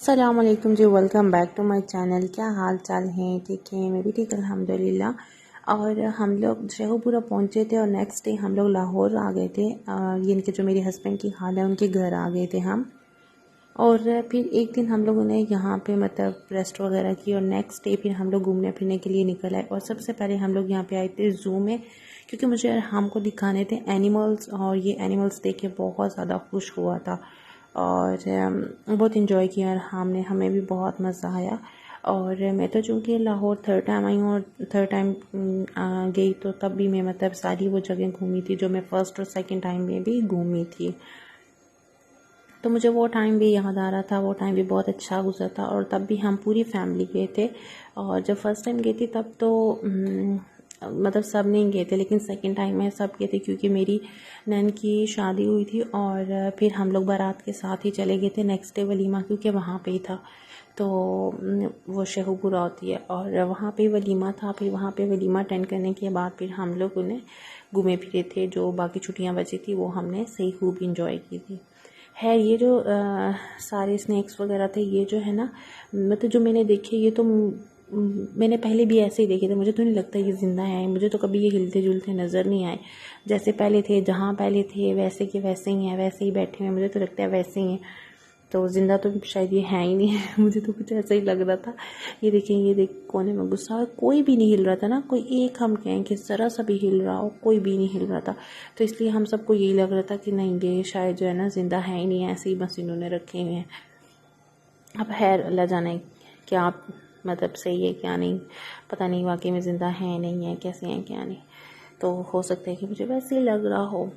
अस्सलाम वालेकुम जी। Welcome back to my channel. क्या हाल चाल हैं? ठीक है, मैं भी ठीक अल्हम्दुलिल्लाह। और हम लोग शेखुपुरा पहुंचे थे और नेक्स्ट डे हम लोग लाहौर आ गए थे। यानी कि जो मेरे हस्बैंड की खाला है उनके घर आ गए थे हम। और फिर एक दिन हम लोगों ने यहाँ पे मतलब रेस्ट वगैरह की और नेक्स्ट डे फिर हम लोग घूमने फिरने के लिए निकल आए। और सबसे पहले हम लोग यहाँ पे आए थे ज़ू में, क्योंकि मुझे हमको दिखाने थे एनिमल्स, और ये एनिमल्स देख के बहुत ज़्यादा खुश हुआ था और बहुत इन्जॉय किया और हमें भी बहुत मज़ा आया। और मैं तो चूँकि लाहौर थर्ड टाइम आई हूँ और थर्ड टाइम गई, तो तब भी मैं मतलब सारी वो जगह घूमी थी जो मैं फ़र्स्ट और सेकंड टाइम में भी घूमी थी। तो मुझे वो टाइम भी याद आ रहा था, वो टाइम भी बहुत अच्छा गुजरा था। और तब भी हम पूरी फैमिली गए थे। और जब फर्स्ट टाइम गई थी तब तो मतलब सब नहीं गए थे, लेकिन सेकंड टाइम में सब गए थे क्योंकि मेरी नैन की शादी हुई थी। और फिर हम लोग बारात के साथ ही चले गए थे नेक्स्ट डे वलीमा, क्योंकि वहाँ पे ही था। तो वो शेखुपुरा होती है और वहाँ पे वलीमा था। फिर वहाँ पे वलीमा अटेंड करने के बाद फिर हम लोग उन्हें घूमे फिरे थे। जो बाकी छुट्टियाँ बची थी वो हमने सही खूब इंजॉय की थी। है ये जो सारे स्नैक्स वगैरह थे, ये जो है ना, मतलब जो मैंने देखे ये तो मैंने पहले भी ऐसे ही देखे थे। मुझे तो नहीं लगता ये ज़िंदा हैं, मुझे तो कभी ये हिलते जुलते नज़र नहीं आए। जैसे पहले थे, जहाँ पहले थे वैसे के वैसे ही हैं, वैसे ही बैठे हुए हैं। मुझे तो लगता है वैसे ही हैं, तो ज़िंदा तो शायद ये है ही नहीं है। मुझे तो कुछ ऐसा ही लग रहा था। ये देखें, ये देख कोने में गुस्सा है, कोई भी नहीं हिल रहा था ना, कोई एक हम कहें कि ज़रा सा भी हिल रहा हो, कोई भी नहीं हिल रहा था। तो इसलिए हम सबको यही लग रहा था कि नहीं, ये शायद जो है ना ज़िंदा है ही नहीं है, ऐसे ही बस इन्होंने रखे हुए हैं। अब खैर अल्लाह जाने क्या मतलब सही है क्या नहीं, पता नहीं वाकई में ज़िंदा है नहीं है, कैसे हैं क्या नहीं। तो हो सकता है कि मुझे वैसे ही लग रहा हो।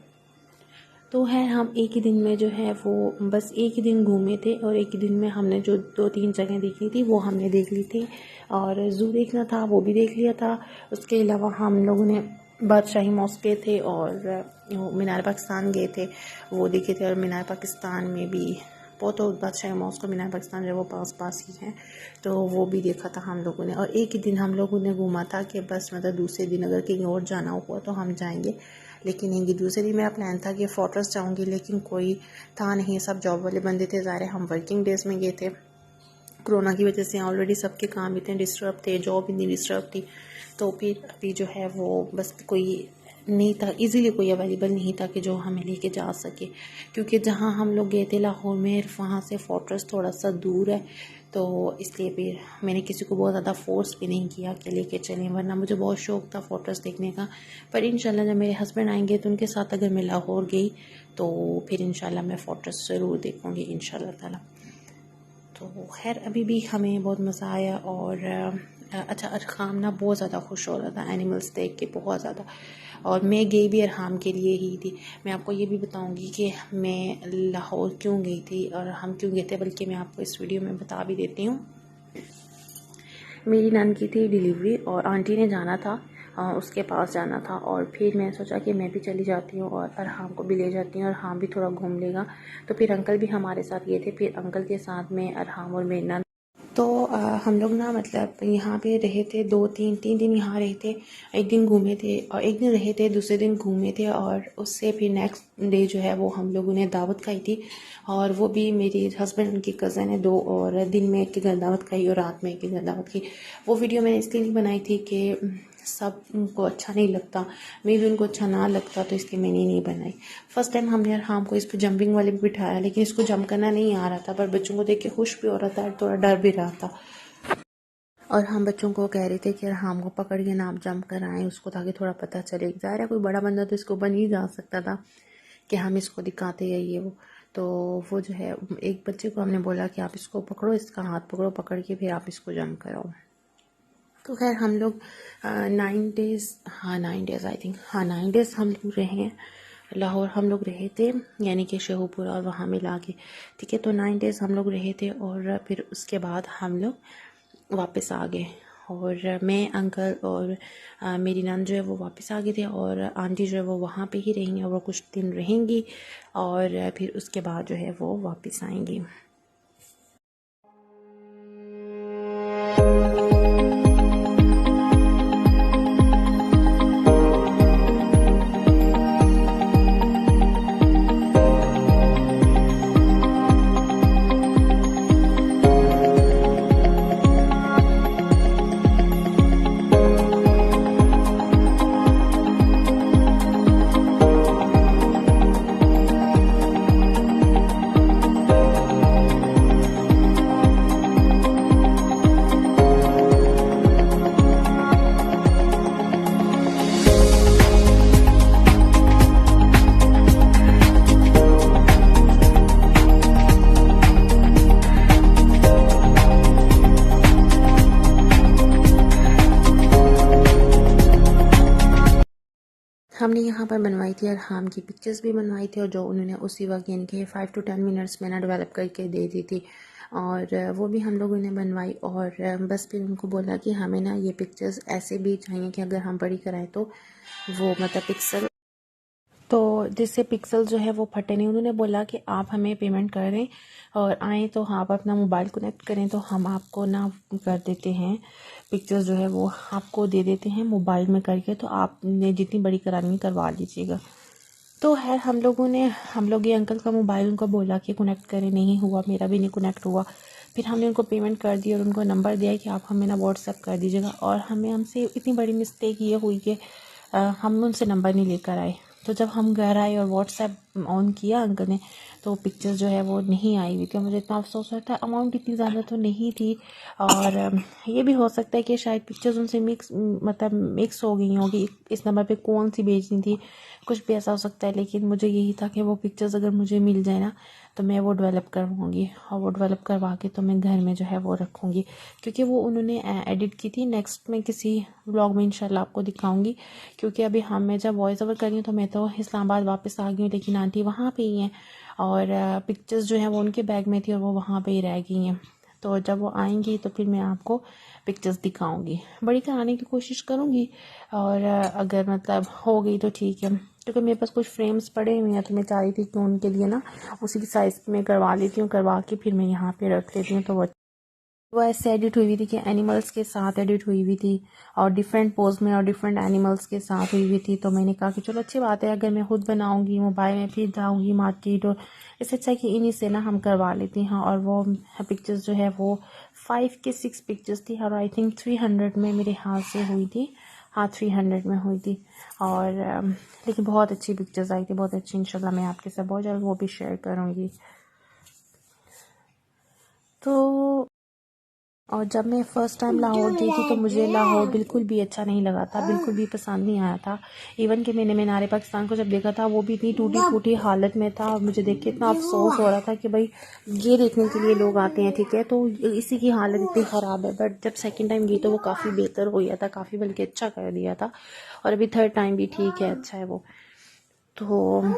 तो है, हम एक ही दिन में जो है वो बस एक ही दिन घूमे थे और एक ही दिन में हमने जो 2-3 जगह देखी थी वो हमने देख ली थी। और ज़ू देखना था वो भी देख लिया था। उसके अलावा हम लोगों ने बादशाही मॉस्क गए थे और मीनार पाकिस्तान गए थे, वो देखे थे। और मीनार पाकिस्तान में भी बहुत, तो बादशाही मॉस्क और मीनार पाकिस्तान जो है वो पास पास ही हैं, तो वो भी देखा था हम लोगों ने। और एक ही दिन हम लोगों ने घूमा था कि बस मतलब दूसरे दिन अगर कहीं और जाना हुआ तो हम जाएंगे। लेकिन ये दूसरे दिन मेरा प्लान था कि फोर्ट्रेस जाऊंगी, लेकिन कोई था नहीं, सब जॉब वाले बंदे थे। ज़ाहिर है हम वर्किंग डेज़ में गए थे, कोरोना की वजह से ऑलरेडी सबके काम इतने डिस्टर्ब थे, जॉब इतनी डिस्टर्ब थी। तो फिर अभी जो है वो बस कोई नहीं था, इजीली कोई अवेलेबल नहीं था कि जो हमें लेके जा सके। क्योंकि जहाँ हम लोग गए थे लाहौर में, वहाँ से फोर्ट्रेस थोड़ा सा दूर है, तो इसलिए फिर मैंने किसी को बहुत ज़्यादा फोर्स भी नहीं किया कि लेके चलें, वरना मुझे बहुत शौक़ था फोर्ट्रेस देखने का। पर इंशाल्लाह जब मेरे हस्बैंड आएंगे तो उनके साथ अगर मैं लाहौर गई तो फिर इंशाल्लाह मैं फोर्ट्रेस ज़रूर देखूँगी इंशाल्लाह ताला। तो खैर अभी भी हमें बहुत मज़ा आया। और अच्छा, अरहाम ना बहुत ज़्यादा खुश हो रहा था एनिमल्स देख के, बहुत ज़्यादा। और मैं गई भी अरहाम के लिए ही थी। मैं आपको ये भी बताऊंगी कि मैं लाहौर क्यों गई थी और हम क्यों गए थे, बल्कि मैं आपको इस वीडियो में बता भी देती हूँ। मेरी नन की थी डिलीवरी और आंटी ने जाना था, उसके पास जाना था। और फिर मैं सोचा कि मैं भी चली जाती हूँ और अरहाम को भी ले जाती हूँ और अरहाम भी थोड़ा घूम लेगा। तो फिर अंकल भी हमारे साथ गए थे। फिर अंकल के साथ में अरहाम और मेरी नन, तो हम लोग ना मतलब यहाँ पे रहे थे 2-3 दिन यहाँ रहे थे। एक दिन घूमे थे और एक दिन रहे थे, दूसरे दिन घूमे थे। और उससे फिर नेक्स्ट डे जो है वो हम लोगों ने दावत खाई थी। और वो भी मेरी हस्बैंड उनकी कज़न है दो, और दिन में एक के घर दावत खाई और रात में एक के घर दावत खाई। वो वीडियो मैंने इसलिए नहीं बनाई थी कि सब उनको अच्छा नहीं लगता, मैं भी उनको अच्छा ना लगता, तो इसलिए मैंने नहीं बनाई। फर्स्ट टाइम हमने अरहाम को इस पर जंपिंग वाले भी बिठाया, लेकिन इसको जंप करना नहीं आ रहा था। पर बच्चों को देख के खुश भी हो रहा था और थोड़ा डर भी रहा था। और हम बच्चों को कह रहे थे कि अरहाम को पकड़ के ना आप जंप कराएं उसको, ताकि थोड़ा पता चले। ज़ाहिर है कोई बड़ा बंदा तो इसको ऊपर नहीं जा सकता था कि हम इसको दिखाते हैं ये वो। तो वो जो है, एक बच्चे को हमने बोला कि आप इसको पकड़ो, इसका हाथ पकड़ो, पकड़ के फिर आप इसको जंप कराओ। तो खैर हम लोग 9 डेज़, हाँ 9 डेज़ आई थिंक, हाँ 9 डेज़ हम लोग रहे हैं लाहौर। हम लोग रहे थे यानी कि शेखुपुरा और वहाँ मिला के, ठीक है। तो 9 डेज़ हम लोग रहे थे और फिर उसके बाद हम लोग वापस आ गए। और मैं, अंकल और मेरी नंद जो है वो वापस आ गए थे, और आंटी जो है वो वहाँ पे ही रहेंगी और वो कुछ दिन रहेंगी और फिर उसके बाद जो है वो वापस आएंगी। हमने यहाँ पर बनवाई थी अरहाम की पिक्चर्स भी बनवाई थी, और जो उन्होंने उसी वक्त यानी कि 5 to 10 मिनट्स में ना डेवलप करके दे दी थी, और वो भी हम लोगों ने बनवाई। और बस फिर उनको बोला कि हमें ना ये पिक्चर्स ऐसे भी चाहिए कि अगर हम बड़ी कराएं तो वो मतलब पिक्सल, तो जिससे पिक्सल जो है वो फटे नहीं। उन्होंने बोला कि आप हमें पेमेंट करें और आएँ तो आप अपना मोबाइल कनेक्ट करें तो हम आपको ना कर देते हैं पिक्चर्स जो है वो आपको दे देते हैं मोबाइल में करके, तो आपने जितनी बड़ी करानी करवा लीजिएगा। तो है हम लोग ये अंकल का मोबाइल उनको बोला कि कनेक्ट करें, नहीं हुआ, मेरा भी नहीं कनेक्ट हुआ। फिर हमने उनको पेमेंट कर दी और उनको नंबर दिया कि आप हमें ना व्हाट्सएप कर दीजिएगा। और हमसे इतनी बड़ी मिस्टेक ये हुई कि हम उनसे नंबर नहीं लेकर आए। तो जब हम घर आए और व्हाट्सएप ऑन किया अंकल ने, तो पिक्चर जो है वो नहीं आई हुई थी। मुझे इतना अफसोस होता है, अमाउंट इतनी ज़्यादा तो नहीं थी, और ये भी हो सकता है कि शायद पिक्चर्स उनसे मिक्स हो गई होगी, इस नंबर पे कौन सी भेजनी थी, कुछ भी ऐसा हो सकता है। लेकिन मुझे यही था कि वो पिक्चर्स अगर मुझे मिल जाए ना तो मैं वो डेवलप करवाऊँगी, और वो डेवलप करवा के तो मैं घर में जो है वो रखूँगी, क्योंकि वो उन्होंने एडिट की थी। नेक्स्ट में किसी व्लॉग में इंशाल्लाह आपको दिखाऊंगी, क्योंकि अभी मैं जब वॉइस ओवर कर रही हूँ तो मैं तो इस्लामाबाद वापस आ गई हूँ, लेकिन आंटी वहाँ पे ही हैं, और पिक्चर्स जो हैं वो उनके बैग में थी और वो वहाँ पे ही रह गई हैं। तो जब वो आएंगी तो फिर मैं आपको पिक्चर्स दिखाऊंगी, बड़ी कराने की कोशिश करूँगी, और अगर मतलब हो गई तो ठीक है, क्योंकि मेरे पास कुछ फ्रेम्स पड़े हुए हैं, तो मैं चाह रही थी कि उनके लिए ना उसी की साइज़ में करवा लेती हूँ, करवा के फिर मैं यहाँ पे रख लेती हूँ। तो वो ऐसे एडिट हुई हुई थी कि एनिमल्स के साथ एडिट हुई हुई थी, और डिफरेंट पोज में और डिफरेंट एनिमल्स के साथ हुई हुई थी। तो मैंने कहा कि चलो अच्छी बात है, अगर मैं खुद बनाऊंगी मोबाइल में फिर जाऊंगी मार्केट, और इससे अच्छा कि इन्हीं से ना हम करवा लेती हैं। और वो पिक्चर्स जो है वो 5 के 6 पिक्चर्स थी, और आई थिंक 300 में मेरे हाथ से हुई थी। हाँ, 300 में हुई थी। और लेकिन बहुत अच्छी पिक्चर्स आई थी, बहुत अच्छी। इंशाल्लाह मैं आपके साथ बहुत जल्द वो भी शेयर करूँगी। तो और जब मैं फ़र्स्ट टाइम लाहौर गई थी तो मुझे लाहौर बिल्कुल भी अच्छा नहीं लगा था, बिल्कुल भी पसंद नहीं आया था। इवन कि मैंने मीनार पाकिस्तान को जब देखा था वो भी इतनी टूटी फूटी हालत में था, और मुझे देख के इतना अफसोस हो रहा था कि भाई ये देखने के लिए लोग आते हैं, ठीक है, तो इसी की हालत इतनी ख़राब है। बट जब सेकेंड टाइम गई तो वो काफ़ी बेहतर हो गया था, काफ़ी बल्कि अच्छा कर दिया था। और अभी थर्ड टाइम भी ठीक है, अच्छा है वो। तो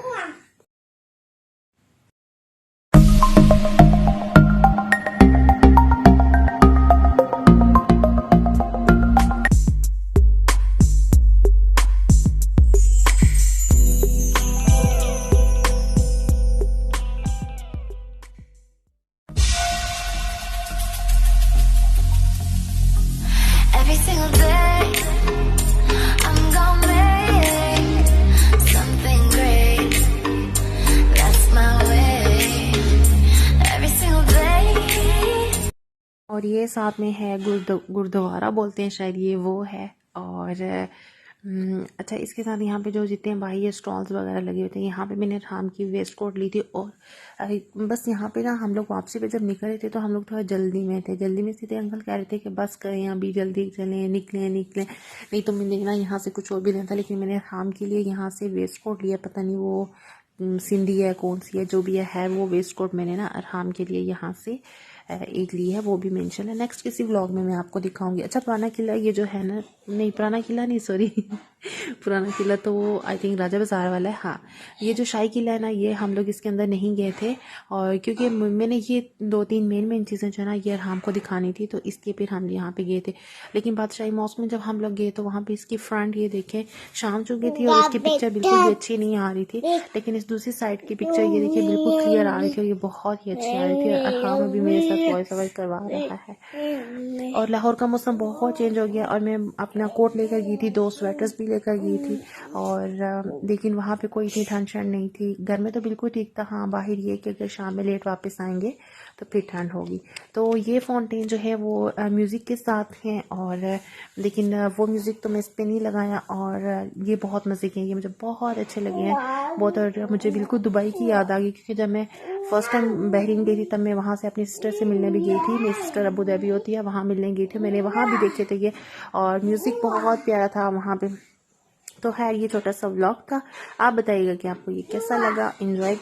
Every single day, I'm gonna make something great. That's my way. Every single day. और ये साथ में है गुरुद्वारा बोलते हैं शायद, ये वो है। और अच्छा, इसके साथ यहाँ पे जो जितने बाहर स्टॉल्स वगैरह लगे होते हैं, यहाँ पे मैंने राम की वेस्ट कोट ली थी। और बस यहाँ पे ना हम लोग वापसी पे जब निकल रहे थे तो हम लोग थोड़ा जल्दी में थे। अंकल कह रहे थे कि बस करें, अभी जल्दी चलें, निकलें, नहीं तो मैंने ना यहाँ से कुछ और भी लेना था। लेकिन मैंने राम के लिए यहाँ से वेस्ट कोट लिया, पता नहीं वो सिंधी है कौन सी है, जो भी है वो वेस्ट कोट मैंने ना अरहाम के लिए यहाँ से एक ली है, वो भी मेंशन है। नेक्स्ट किसी व्लॉग में मैं आपको दिखाऊंगी। अच्छा, पुराना किला ये जो है ना, नहीं पुराना किला नहीं, सॉरी पुराना किला तो वो आई थिंक राजा बाज़ार वाला है। हाँ, ये जो शाही किला है ना, ये हम लोग इसके अंदर नहीं गए थे, और क्योंकि मैंने ये 2-3 मेन चीज़ें जो है ना ये अरहाम को दिखानी थी, तो इसलिए फिर हम यहाँ पे गए थे। लेकिन बादशाही मॉस्क में जब हम लोग गए तो वहाँ पे इसकी फ्रंट ये देखें शाम चुकी थी और इसकी पिक्चर बिल्कुल भी अच्छी नहीं आ रही थी। लेकिन इस दूसरी साइड की पिक्चर ये देखिए बिल्कुल क्लियर आ रही थी, और ये बहुत ही अच्छी आ रही थी। और अरहाम अभी मेरे साथ वॉइस ओवर करवा रहा है। और लाहौर का मौसम बहुत चेंज हो गया, और मैं अपना कोट लेकर गई थी, 2 स्वेटर्स भी लेकर गई थी। और लेकिन वहाँ पे कोई इतनी ठंड नहीं थी। घर में तो बिल्कुल ठीक था, हाँ बाहर ये कि अगर शाम में लेट वापस आएंगे तो फिर ठंड होगी। तो ये फाउंटेन जो है वो म्यूज़िक के साथ है, और लेकिन वो म्यूज़िक तो मैं इस पर नहीं लगाया। और ये बहुत मज़े के हैं, ये मुझे बहुत अच्छे लगे हैं बहुत। और मुझे बिल्कुल दुबई की याद आ गई, क्योंकि जब मैं फ़र्स्ट टाइम बहरीन गई थी तब मैं वहाँ से अपनी सिस्टर से मिलने भी गई थी। मेरी सिस्टर अबू धाबी होती है, वहाँ मिलने गई थी, मैंने वहाँ भी देखे थे ये, और म्यूज़िक बहुत प्यारा था वहाँ पे। तो है ये छोटा सा व्लॉग था। आप बताइएगा कि आपको ये कैसा लगा, एंजॉय